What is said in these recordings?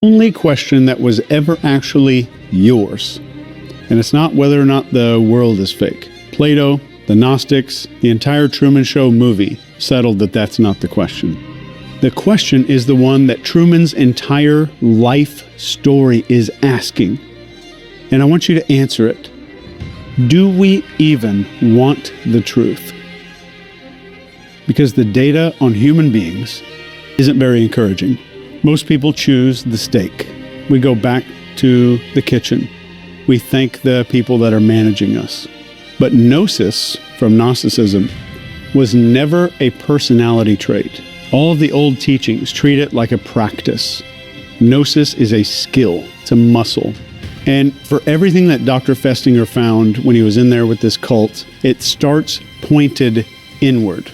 only question that was ever actually yours. And it's not whether or not the world is fake. Plato, the Gnostics, the entire Truman Show movie settled that that's not the question. The question is the one that Truman's entire life story is asking. And I want you to answer it. Do we even want the truth? Because the data on human beings isn't very encouraging. Most people choose the steak. We go back to the kitchen. We thank the people that are managing us. But gnosis, from Gnosticism, was never a personality trait. All of the old teachings treat it like a practice. Gnosis is a skill. It's a muscle. And for everything that Dr. Festinger found when he was in there with this cult, it starts pointed inward.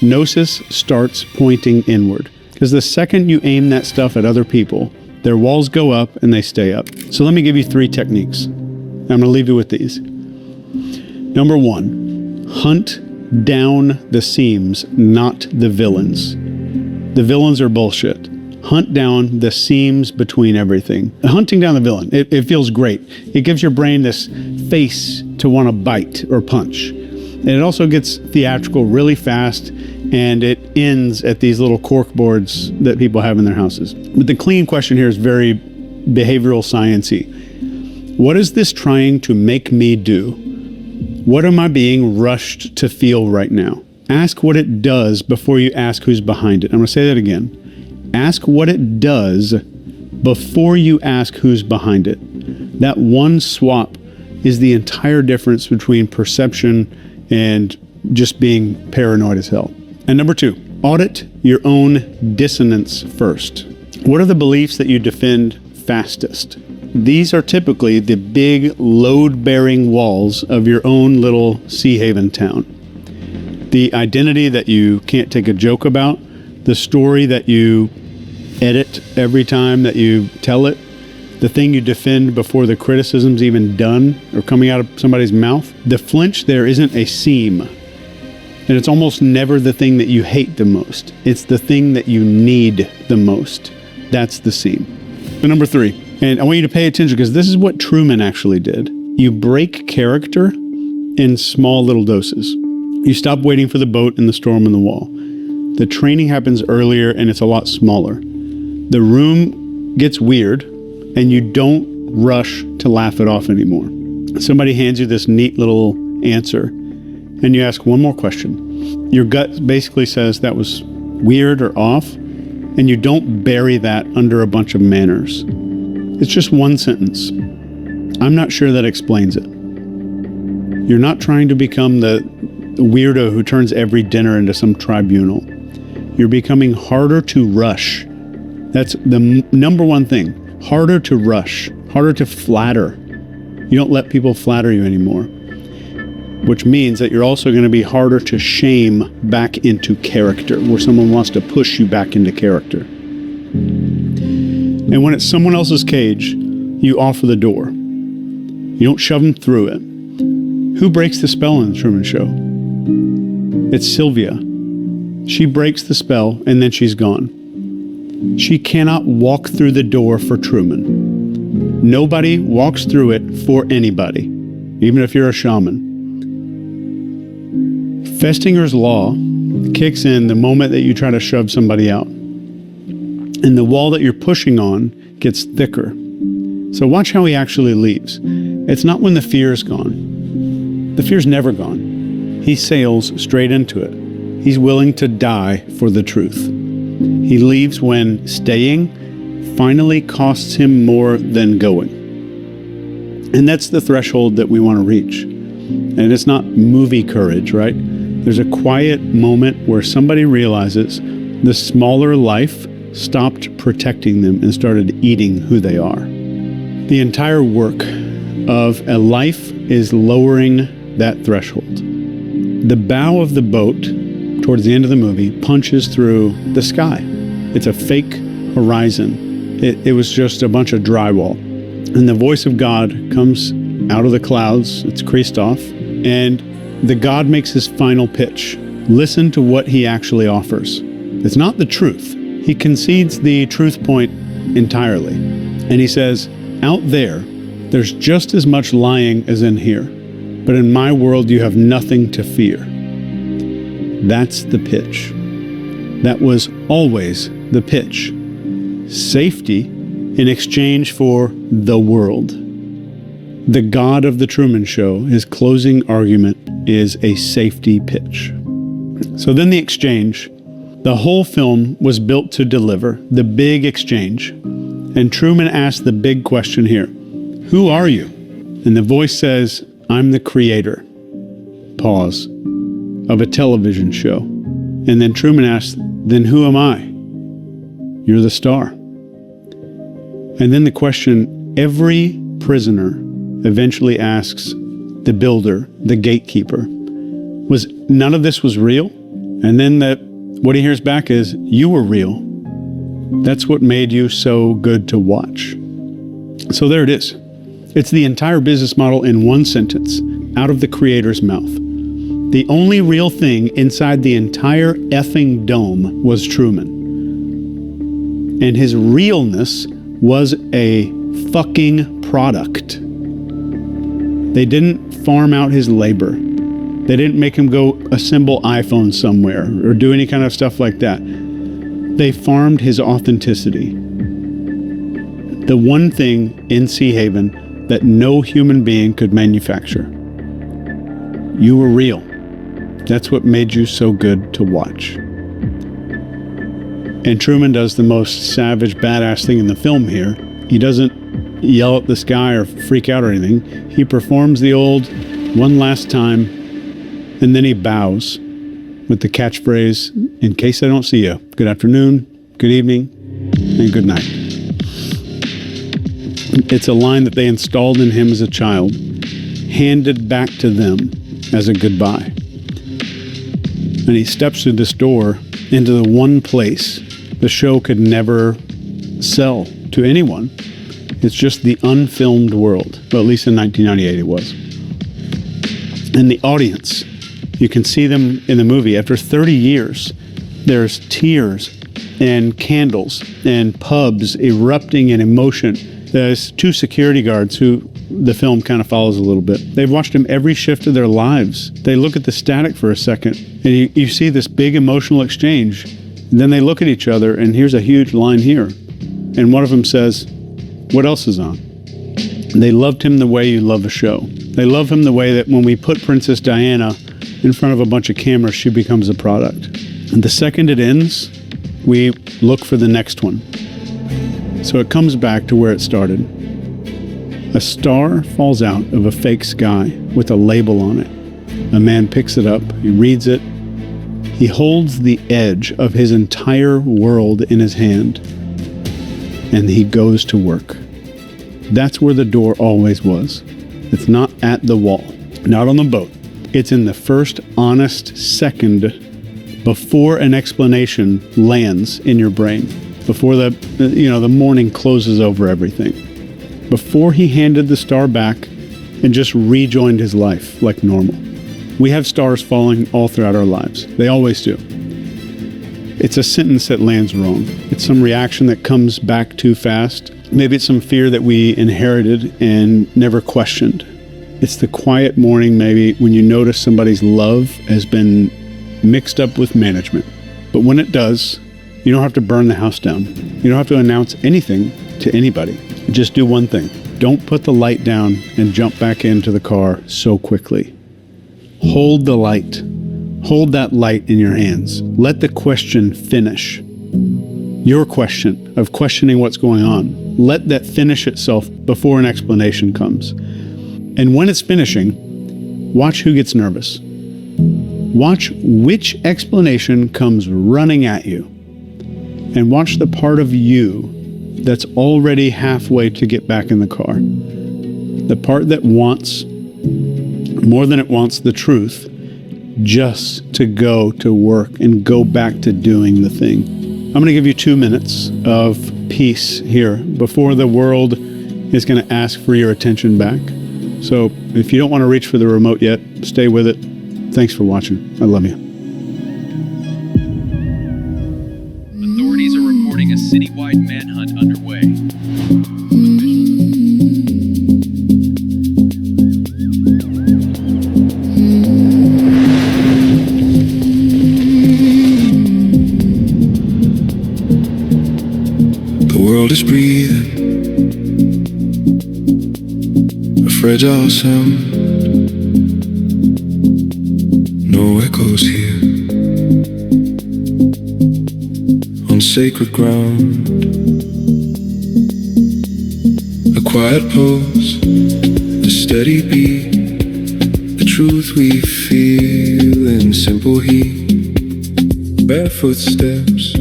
Gnosis starts pointing inward. Because the second you aim that stuff at other people, their walls go up and they stay up. So let me give you 3 techniques. I'm going to leave you with these. Number 1, hunt down the seams, not the villains. The villains are bullshit. Hunt down the seams between everything. Hunting down the villain, it feels great. It gives your brain this face to want to bite or punch. And it also gets theatrical really fast, and it ends at these little cork boards that people have in their houses. But the clean question here is very behavioral science-y. What is this trying to make me do? What am I being rushed to feel right now? Ask what it does before you ask who's behind it. I'm going to say that again. Ask what it does before you ask who's behind it. That one swap is the entire difference between perception and just being paranoid as hell. And number 2, audit your own dissonance first. What are the beliefs that you defend fastest? These are typically the big load-bearing walls of your own little Sea Haven town. The identity that you can't take a joke about, the story that you edit every time that you tell it, the thing you defend before the criticism's even done or coming out of somebody's mouth. The flinch there isn't a seam. And it's almost never the thing that you hate the most. It's the thing that you need the most. That's the seam. And number 3, and I want you to pay attention because this is what Truman actually did. You break character in small little doses. You stop waiting for the boat and the storm and the wall. The training happens earlier and it's a lot smaller. The room gets weird and you don't rush to laugh it off anymore. Somebody hands you this neat little answer and you ask one more question. Your gut basically says that was weird or off, and you don't bury that under a bunch of manners. It's just one sentence. I'm not sure that explains it. You're not trying to become the weirdo who turns every dinner into some tribunal. You're becoming harder to rush. That's the number one thing. Harder to rush, harder to flatter. You don't let people flatter you anymore, which means that you're also going to be harder to shame back into character, where someone wants to push you back into character. And when it's someone else's cage, you offer the door. You don't shove them through it. Who breaks the spell in the Truman Show? It's Sylvia. She breaks the spell and then she's gone. She cannot walk through the door for Truman. Nobody walks through it for anybody, even if you're a shaman. Festinger's law kicks in the moment that you try to shove somebody out. And the wall that you're pushing on gets thicker. So watch how he actually leaves. It's not when the fear's gone. The fear's never gone. He sails straight into it. He's willing to die for the truth. He leaves when staying finally costs him more than going. And that's the threshold that we want to reach. And it's not movie courage, right? There's a quiet moment where somebody realizes the smaller life stopped protecting them and started eating who they are. The entire work of a life is lowering that threshold. The bow of the boat, towards the end of the movie, punches through the sky. It's a fake horizon. It was just a bunch of drywall. And the voice of God comes out of the clouds. It's Christoph. And the God makes his final pitch. Listen to what he actually offers. It's not the truth. He concedes the truth point entirely. And he says, out there's just as much lying as in here. But in my world, you have nothing to fear. That's the pitch. That was always the pitch. Safety in exchange for the world. The God of the Truman Show, his closing argument is a safety pitch. So then the exchange. The whole film was built to deliver the big exchange. And Truman asked the big question here. Who are you? And the voice says, I'm the creator. Pause. Of a television show. And then Truman asks, then who am I? You're the star. And then the question every prisoner eventually asks the builder, the gatekeeper, was none of this was real? And then what he hears back is, you were real. That's what made you so good to watch. So there it is. It's the entire business model in one sentence, out of the creator's mouth. The only real thing inside the entire effing dome was Truman. And his realness was a fucking product. They didn't farm out his labor. They didn't make him go assemble iPhones somewhere or do any kind of stuff like that. They farmed his authenticity. The one thing in Sea Haven that no human being could manufacture. You were real. That's what made you so good to watch. And Truman does the most savage, badass thing in the film here. He doesn't yell at the sky or freak out or anything. He performs the old one last time, and then he bows with the catchphrase, in case I don't see you, good afternoon, good evening, and good night. It's a line that they installed in him as a child, handed back to them as a goodbye. And he steps through this door into the one place the show could never sell to anyone. It's just the unfilmed world. Well, at least in 1998 it was. And the audience, you can see them in the movie. After 30 years, there's tears and candles and pubs erupting in emotion. There's two security guards who the film kind of follows a little bit. They've watched him every shift of their lives. They look at the static for a second, and you see this big emotional exchange. And then they look at each other, and here's a huge line here. And one of them says, what else is on? And they loved him the way you love a show. They love him the way that when we put Princess Diana in front of a bunch of cameras, she becomes a product. And the second it ends, we look for the next one. So it comes back to where it started. A star falls out of a fake sky with a label on it. A man picks it up, he reads it. He holds the edge of his entire world in his hand, and he goes to work. That's where the door always was. It's not at the wall, not on the boat. It's in the first honest second before an explanation lands in your brain, before the morning closes over everything, before he handed the star back and just rejoined his life like normal. We have stars falling all throughout our lives. They always do. It's a sentence that lands wrong. It's some reaction that comes back too fast. Maybe it's some fear that we inherited and never questioned. It's the quiet morning maybe when you notice somebody's love has been mixed up with management. But when it does, you don't have to burn the house down. You don't have to announce anything to anybody. Just do one thing. Don't put the light down and jump back into the car so quickly. Hold the light. Hold that light in your hands. Let the question finish. Your question of questioning what's going on. Let that finish itself before an explanation comes. And when it's finishing, watch who gets nervous. Watch which explanation comes running at you. And watch the part of you that's already halfway to get back in the car. The part that wants, more than it wants the truth, just to go to work and go back to doing the thing. I'm going to give you 2 minutes of peace here before the world is going to ask for your attention back. So if you don't want to reach for the remote yet, stay with it. Thanks for watching. I love you. Authorities are reporting a citywide manhunt underway. world is breathing, a fragile sound. No echoes here, on sacred ground. A quiet pose, a steady beat, the truth we feel in simple heat. Barefoot steps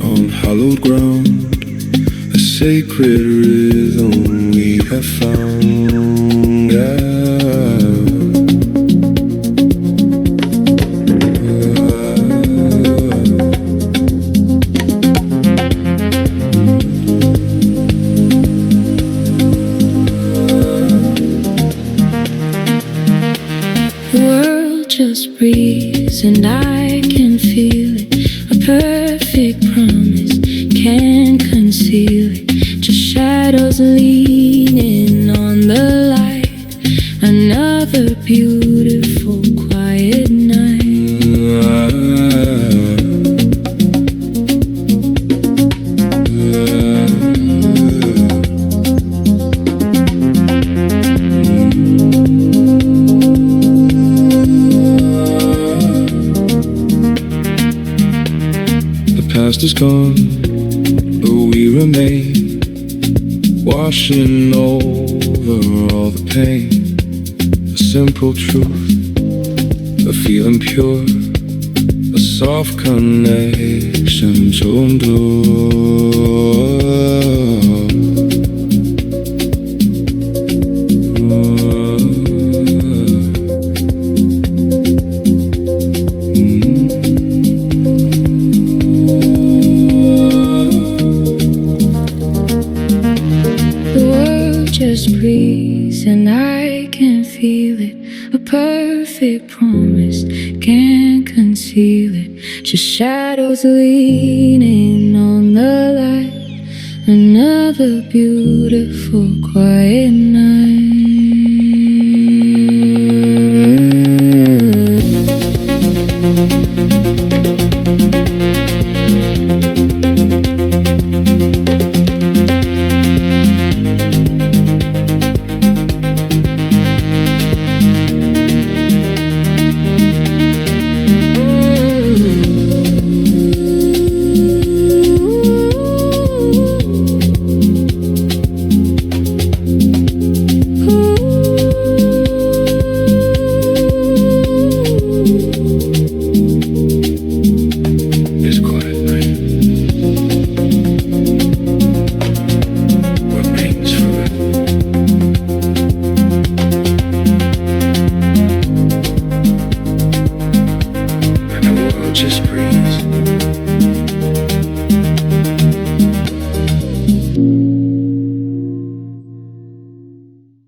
on hallowed ground, a sacred rhythm we have found out. The world just breathes and I can feel it. A perfect promise, can't conceal it. Just shadows leaning on the light. Another beautiful quiet night. The past is gone, but we remain, washing over all the pain. A simple truth, a feeling pure, a soft connection to endure. The world just breathes and I can feel it. A perfect promise, can't conceal it. Just shadows leaning on the light. Another beautiful quiet night. This quiet night, what remains forever? And the world just breathes.